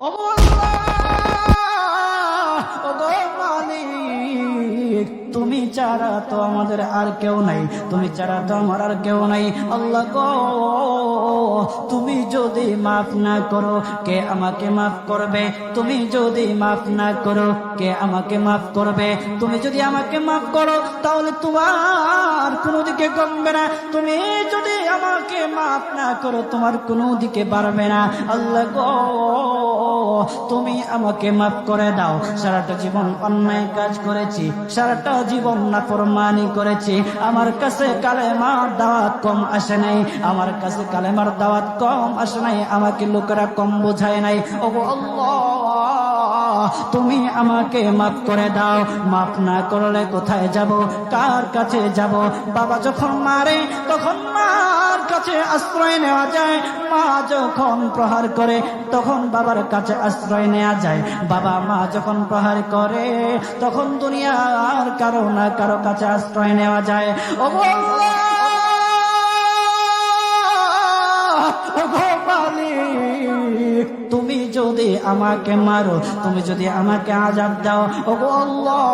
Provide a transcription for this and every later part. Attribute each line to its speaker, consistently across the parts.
Speaker 1: ও আল্লাহ, ওগো মালিক, তুমি ছাড়া তো আমাদের আর কেউ নাই, তুমি ছাড়া তো আমার আর কেউ নাই। আল্লাহ গো, তুমি যদি মাফ না করো কে আমাকে মাফ করবে? তুমি যদি মাফ না করো কে আমাকে মাফ করবে? তুমি যদি আমাকে মাফ করো তাহলে তোমার কোনো দিকে কমবে না, তুমি যদি আমাকে মাফ না করো তোমার কোনো দিকে বাড়বে না। আল্লাহ গো, তুমি আমাকে মাফ করে দাও। সারাটা জীবন অন্যায় কাজ করেছি, সারাটা জীবন নাফরমানি করেছি, আমার কাছে কালেমার দাওয়াত কম আসে নাই, আমার কাছে কালেমার দাওয়াত কম আসে নাই, আমাকে লোকেরা কম বোঝায় নাই। ওগো আল্লাহ, তুমি আমাকে মাফ করে দাও। মাফ না করলে কোথায় যাব, কার কাছে যাব? বাবা যখন মারে তখন মার কাছে আশ্রয় নেওয়া যায়, মা যখন প্রহার করে তখন বাবার কাছে আশ্রয় নেওয়া যায়, বাবা মা যখন প্রহার করে তখন দুনিয়ার কারো না কারো কাছে আশ্রয় নেওয়া যায়। ওগো আল্লাহ, ওগো মালিক, তুমি যদি আমাকে মারো, তুমি যদি আমাকে আযাব দাও, ওগো আল্লাহ,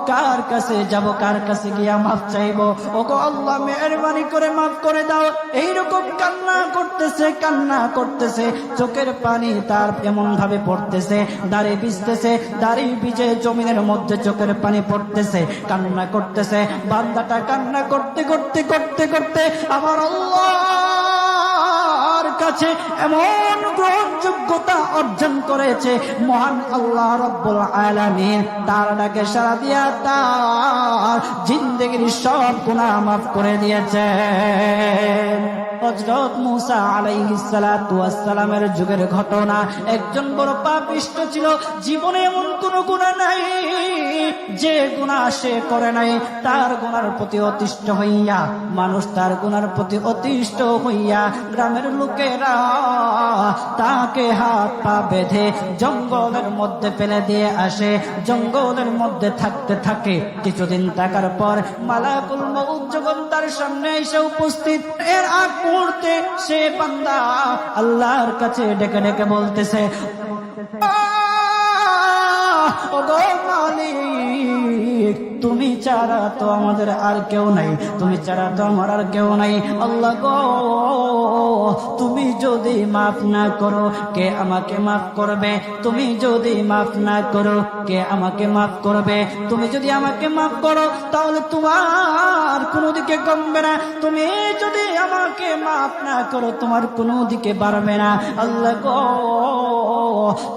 Speaker 1: কার কাছে যাব, কার কাছে গিয়া মাফ চাইবো? ওগো আল্লাহ, মেহেরবানি করে মাফ করে দাও। এইরকম কান্না করতেছে, কান্না করতেছে, চোখের পানি তার এমন ভাবে পড়তেছে, দাড়ি ভিজতেছে, দাড়ি ভিজে জমিনের মধ্যে চোখের পানি পড়তেছে, কান্না করতেছে। বান্দাটা কান্না করতে করতে করতে করতে আমার আল্লাহর কাছে এমন গ্রহণযোগ্যতা অর্জন করেছে, মহান আল্লাহ রাব্বুল আলামিন তার ডাকে সাড়া দিয়া তার জিন্দেগির সব গুনাহ মাফ করে দিয়েছে। হযরত মূসা আলাইহিস সালাতু ওয়াস সালামের যুগের ঘটনা। একজন বড় পাপিষ্ঠ ছিল, জীবনে এমন কোন গুনাহ নাই যে গুনাহ সে করে নাই। তার গুনার প্রতি অতিষ্ঠ হইয়া, মানুষ তার গুনার প্রতি অতিষ্ঠ হইয়া গ্রামের লোকেরা তাকে হাত পা বেঁধে জঙ্গলের মধ্যে ফেলে দিয়ে আসে। জঙ্গলের মধ্যে থাকতে থাকে, কিছুদিন থাকার পর মালাকুল মউত যখন তার সামনে এসে উপস্থিত, এর আগ মুহূর্তে সে বান্দা আল্লাহর কাছে ডেকে ডেকে বলতেছে, ওগো মালিক, তুমি ছাড়া তো আমাদের আর কেউ নাই, তুমি ছাড়া তো আমার আর কেউ নাই। আল্লাহ গো, তুমি যদি মাফ না করো কে আমাকে মাফ করবে? তুমি যদি মাফ না করো কে আমাকে মাফ করবে? তুমি যদি আমাকে মাফ করো তাহলে তোমার কোনো দিকে কমবে না, তুমি যদি আমাকে মাফ না করো তোমার কোনো দিকে বাড়বে না। আল্লাহ গো,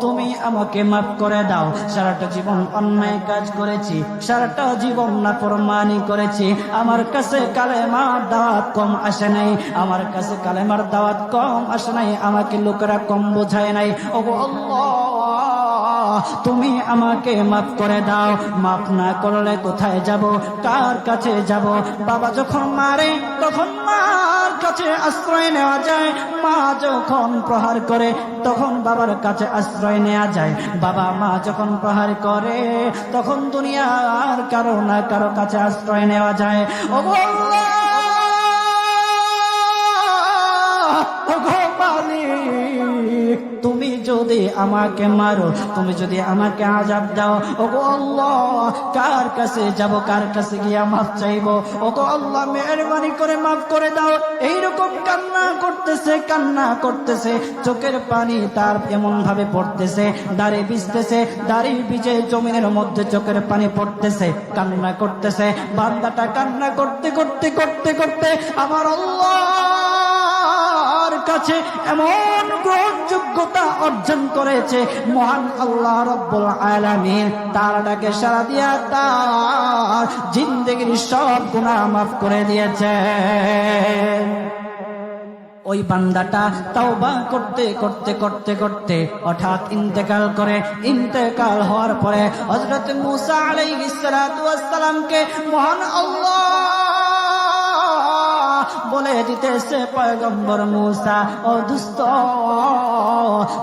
Speaker 1: তুমি আমাকে মাফ করে দাও। সারাটা জীবন অন্যায় কাজ করেছি, সারাটা জীবন নাফরমানি করেছি, আমার কাছে কালেমার দাওয়াত কম আসে নাই, আমার কাছে কালেমার দাওয়াত কম আসে নাই, আমাকে লোকেরা কম বোঝায় নাই। ওগো আল্লাহ, তুমি আমাকে মাফ করে দাও। মাফ না করলে কোথায় যাব, কার কাছে যাব? বাবা যখন মারে তখন মার কাছে আশ্রয় নেওয়া যায়, মা যখন প্রহার করে তখন বাবার কাছে আশ্রয় নেওয়া যায়, বাবা মা যখন প্রহার করে তখন দুনিয়ার কারো না কারো কাছে আশ্রয় নেওয়া যায়। ওগো আল্লাহ, ওগো মালিক, তুমি যদি আমাকে মারো, তুমি যদি আমাকে আযাব দাও, ওগো আল্লাহ, কার কাছে যাব, কার কাছে গিয়া মাফ চাইবো? ওগো আল্লাহ, মেহেরবানি করে মাফ করে দাও। এইরকম কান্না করতেছে, কান্না করতেছে, চোখের পানি তার এমন ভাবে পড়তেছে, দাড়ি ভিজতেছে, দাড়ি ভিজে জমিনের মধ্যে চোখের পানি পড়তেছে, কান্না করতেছে। বান্দাটা কান্না করতে করতে করতে করতে আমার আল্লাহর কাছে এমন গ্রহণযোগ্যতা অর্জন করেছে, মহান আল্লাহ রাব্বুল আলামিন তার ডাকে সাড়া দিয়া তার জিন্দেগির সব গুনাহ মাফ করে দিয়েছে। ওই বান্দাটা তাওবা করতে করতে করতে করতে হঠাৎ ইন্তেকাল করে। ইন্তেকাল হওয়ার পরে হযরত মূসা আলাইহিস সালাতু ওয়াস সালামকে মহান আল্লাহ বলে দিতেছে পয়গম্বর মূসা, ও দুস্থ,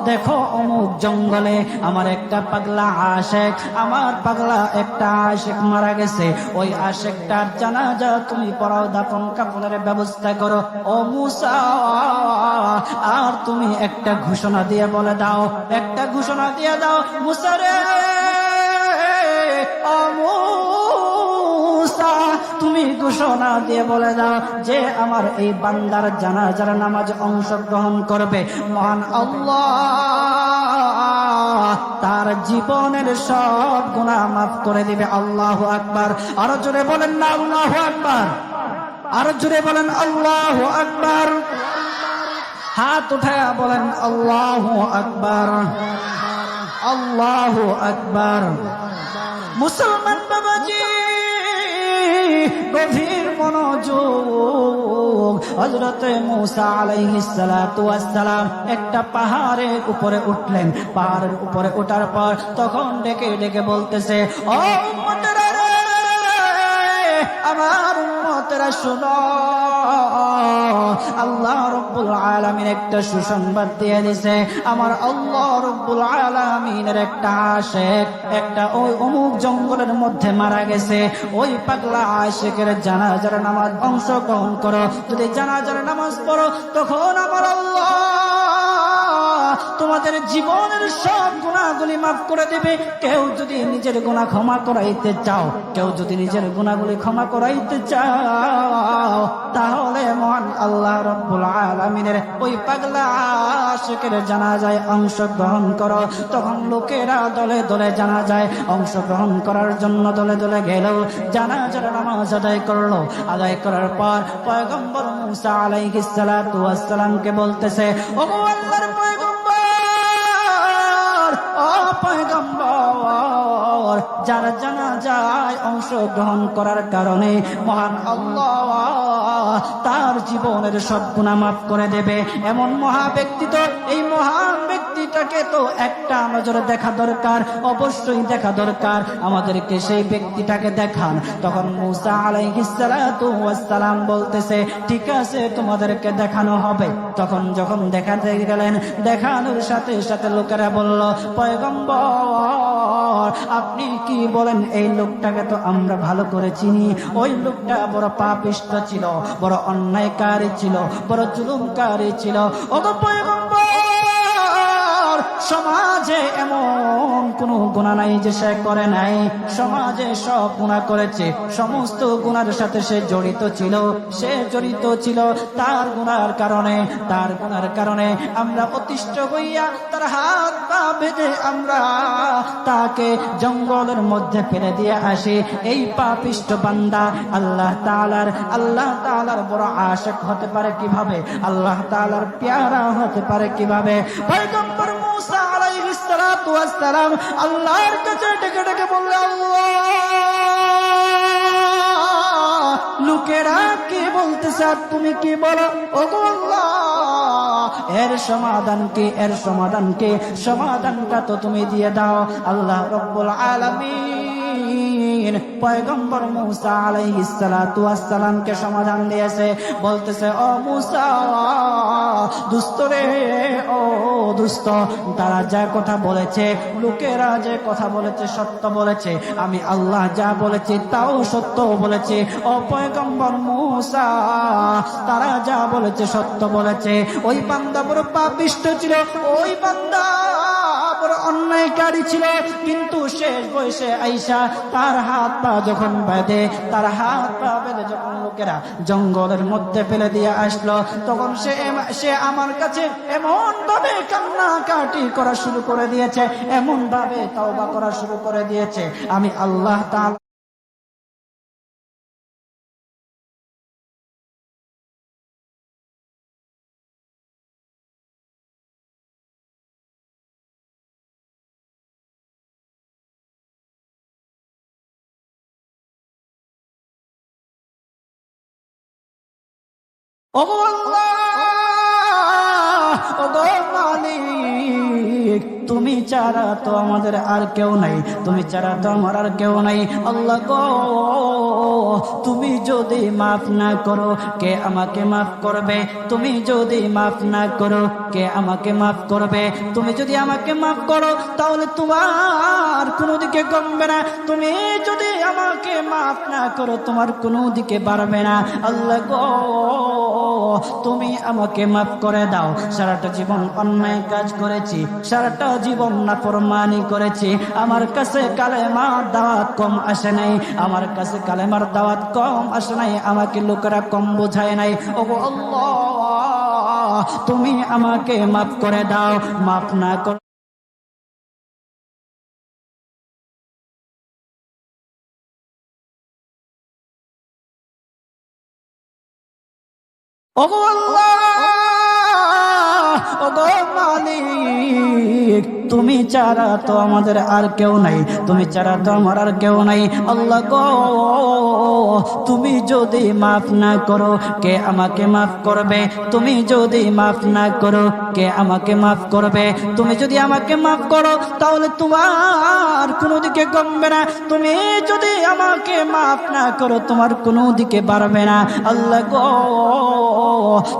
Speaker 1: দেখো অমুক জঙ্গলে আমার একটা পাগলা আশেক, আমার পাগলা একটা আশেক মারা গেছে, ওই আশেকটার জানাজা তুমি পড়াও, দাফন কাফনের ব্যবস্থা করো। ও মূসা, আর তুমি একটা ঘোষণা দিয়ে বলে দাও, একটা ঘোষণা দিয়ে দাও মূসা রে, ও মূসা, তুমি ঘোষণা দিয়ে বলে দাও যে আমার এই বান্দার জানাজার নামাজ অংশগ্রহণ করবে, মহান আল্লাহ তার জীবনের সব গুনাহ মাফ করে দিবে। আল্লাহু আকবার। আরো জোরে বলেন না আল্লাহু আকবার, আরো জোরে বলেন আল্লাহু আকবার। হাত উঠায়া বলেন আল্লাহু আকবার, আল্লাহু আকবার। মুসলমান বাবাজি, গভীর মনোযোগ। হযরতে মূসা আলাইহিস সালাতু ওয়াস সালাম একটা পাহাড়ের উপরে উঠলেন। পাহাড়ের উপরে ওঠার পর তখন ডেকে ডেকে বলতেছে, ও উম্মতেরা রে, আমার উম্মতেরা শুনো, আল্লাহ রাব্বুল আলামিন একটা সুসংবাদ দিয়ে দিয়েছে। আমার আল্লাহ রাব্বুল আলামিনের একটা আশিক একটা ওই অমুক জঙ্গলের মধ্যে মারা গেছে, ওই পাগলা আশিকের জানাজার নামাজ অংশগ্রহণ করো। যদি জানাজার নামাজ পড়ো তখন আমার আল্লাহ তোমাদের জীবনের সব গুনাহগুলি মাফ করে দেবে। কেউ যদি নিজের গুনাহ ক্ষমা করাইতে চাও, কেউ যদি নিজের গুনাহগুলি ক্ষমা করাইতে চাও, তাহলে মহান আল্লাহ রাব্বুল আলামিনের ওই পাগলা আশিকের জানাজায় অংশগ্রহণ করো। তখন লোকেরা দলে দলে জানাজায় অংশগ্রহণ করার জন্য দলে দলে গেল, জানাজার নামাজ আদায় করলো। আদায় করার পর পয়গম্বর মূসা আলাইহিস সালাতু ওয়াস সালামকে বলতেছে, ওগো আল্লাহর পয়গম্বর, যারা জানাজায় অংশগ্রহণ করার কারণে মহান আল্লাহ তার জীবনের সব গুনাহ মাফ করে দেবে, এমন মহা ব্যক্তি তো, এই মহান ব্যক্তিটাকে তো একটা নজরে দেখা দরকার, অবশ্যই দেখা দরকার। আমাদেরকে সেই ব্যক্তিটাকে দেখান। তখন মূসা আলাইহিস সালাতু ওয়াস সালাম বলতেছে, ঠিক আছে, তোমাদেরকে দেখানো হবে। তখন যখন দেখাতে গেলেন, দেখানোর সাথে সাথে লোকেরা বলল, পয়গম্বর আপনি কি বলেন, এই লোকটাকে তো আমরা ভালো করে চিনি। ওই লোকটা বড় পাপিষ্ঠ ছিল, বড় অন্যায়কারী ছিল, বড় জুলুমকারী ছিল। ওগো পয়গম্বর, সমাজে এমন কোন গুনাহ নাই যে সে করে নাই। সমাজে সব গুনাহ করেছে, সমস্ত গুনার সাথে সে জড়িত ছিল। সে জড়িত ছিল, তার গুনার কারণে, তার গুনার কারণে আমরা অতিষ্ঠ হইয়া তার হাত পা বেঁধে আমরা তাকে জঙ্গলের মধ্যে ফেলে দিয়ে আসি। এই পাপিষ্ঠ বান্দা আল্লাহ তাআলার বড় আশিক হতে পারে কিভাবে? আল্লাহ তাআলার পেয়ারা হতে পারে কিভাবে? পয়গম্বর মূসা আলাইহিস সালাতু ওয়াস সালাম আল্লাহর কাছে ডেকে ডেকে বললেন, আল্লাহ, লোকেরা কি বলতেছে আর তুমি কি বলো? ওগো আল্লাহ, এর সমাধান কি? এর সমাধান কি? সমাধানটা তো তুমি দিয়ে দাও। আল্লাহ রাব্বুল আলামিন পয়গম্বর মূসা আলাইহিস সালাতু ওয়াস সালামকে সমাধান দিয়েছে। বলতেছে, ও মূসা, দুষ্ট রে, ও দুষ্ট, তারা যা কথা বলেছে, লোকেরা যে কথা বলেছে সত্য বলেছে। আমি আল্লাহ যা বলেছি তাও সত্য বলেছে। ও পয়গম্বর মূসা, তারা যা বলেছে সত্য বলেছে। ওই বান্দা বড় পাপিষ্ঠ ছিল, ওই বান্দা বড় অন্যায়কারী ছিল, কিন্তু শেষ বয়সে আইসা তার হাত পা যখন বেঁধে, তার হাত পা বেঁধে যখন লোকেরা জঙ্গলের মধ্যে ফেলে দিয়ে আসলো, তখন সে আমার কাছে এমন ভাবে কান্নাকাটি করা শুরু করে দিয়েছে, এমন ভাবে তওবা করা শুরু করে দিয়েছে। আমি আল্লাহ তাআলা ওগো আল্লাহ, ওগো মালিক, তুমি ছাড়া তো আমাদের আর কেউ নাই, তুমি ছাড়া তো আমার আর কেউ নাই। আল্লাহ গো, তুমি যদি মাফ না করো কে আমাকে মাফ করবে? তুমি যদি মাফ না করো কে আমাকে মাফ করবে? তুমি যদি আমাকে মাফ করো তাহলে তোমার কোনো দিকে কমবে না, তুমি যদি আমাকে মাফ না করো তোমার কোনো দিকে বাড়বে না। আল্লাহ গো, তুমি আমাকে মাফ করে দাও। সারাটা জীবন অন্যায় কাজ করেছি, সারাটা জীবন নাফরমানি করেছি, আমার কাছে কালেমার দাওয়াত কম আসে নাই, আমার কাছে কালেমার দাওয়াত কম আসে নাই, আমাকে লোকেরা কম বোঝায় নাই। ওগো আল্লাহ, তুমি আমাকে মাফ করে দাও। মাফ না করে ওগো আল্লাহ, ওগো মালিক, তুমি ছাড়া তো আমাদের আর কেউ নাই, তুমি ছাড়া তো আমার আর কেউ নাই। আল্লাহ গো, তুমি যদি মাফ না করো কে আমাকে মাফ করবে? তুমি যদি মাফ না করো কে আমাকে মাফ করবে? তুমি যদি আমাকে মাফ করো তাহলে তোমার কোনো দিকে কমবে না, তুমি যদি আমাকে মাফ না করো তোমার কোনো দিকে বাড়বে না। আল্লাহ গো,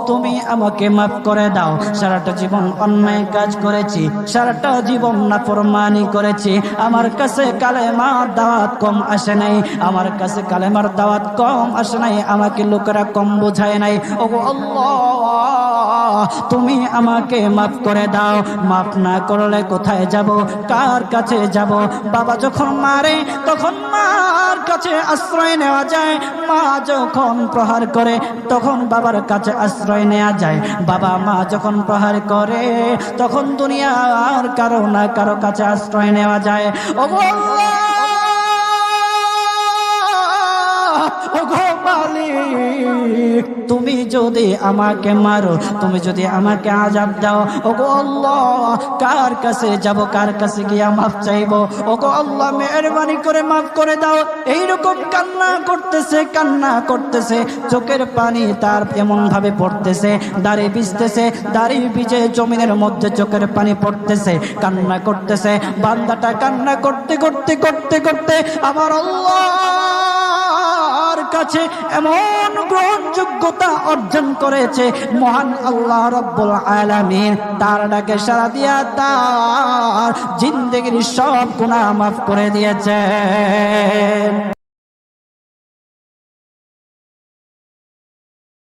Speaker 1: তুমি আমাকে মাফ করে দাও। সারাটা জীবন অন্যায় কাজ করেছি, সারাটা জীবন নাফরমানি করেছি, আমার কাছে কালেমার দাওয়াত কম আসে নাই, আমার কাছে কালেমার দাওয়াত কম আসে নাই, আমাকে লোকেরা কম বোঝায় নাই। ওগো আল্লাহ, তুমি আমাকে মাফ করে দাও। মাফ না করলে কোথায় যাব, কার কাছে যাব? বাবা যখন মারে তখন মার কাছে আশ্রয় নেওয়া যায়, মা যখন প্রহার করে তখন বাবার কাছে আশ্রয় নেওয়া যায়, বাবা মা যখন প্রহার করে তখন দুনিয়ার কারো না কারো কাছে আশ্রয় নেওয়া যায়। ওগো আল্লাহ, ওগো মালিক, তুমি যদি আমাকে মারো, তুমি যদি আমাকে আযাব দাও, ওগো আল্লাহ, কার কাছে যাব, কার কাছে গিয়া মাফ চাইবো? ওগো আল্লাহ, মেহেরবানি করে মাফ করে দাও। এইরকম কান্না করতেছে, কান্না করতেছে, চোখের পানি তার এমন ভাবে পড়তেছে, দাড়ি ভিজতেছে, দাড়ি ভিজে জমিনের মধ্যে চোখের পানি পড়তেছে, কান্না করতেছে। বান্দাটা কান্না করতে করতে করতে করতে আমার আল্লাহর কাছে এমন গ্রহণযোগ্যতা অর্জন করেছে, মহান আল্লাহ রব্বুল আলামিন তার ডাকে সাড়া দিয়া তার জিন্দেগির সব গুনাহ মাফ করে দিয়েছে।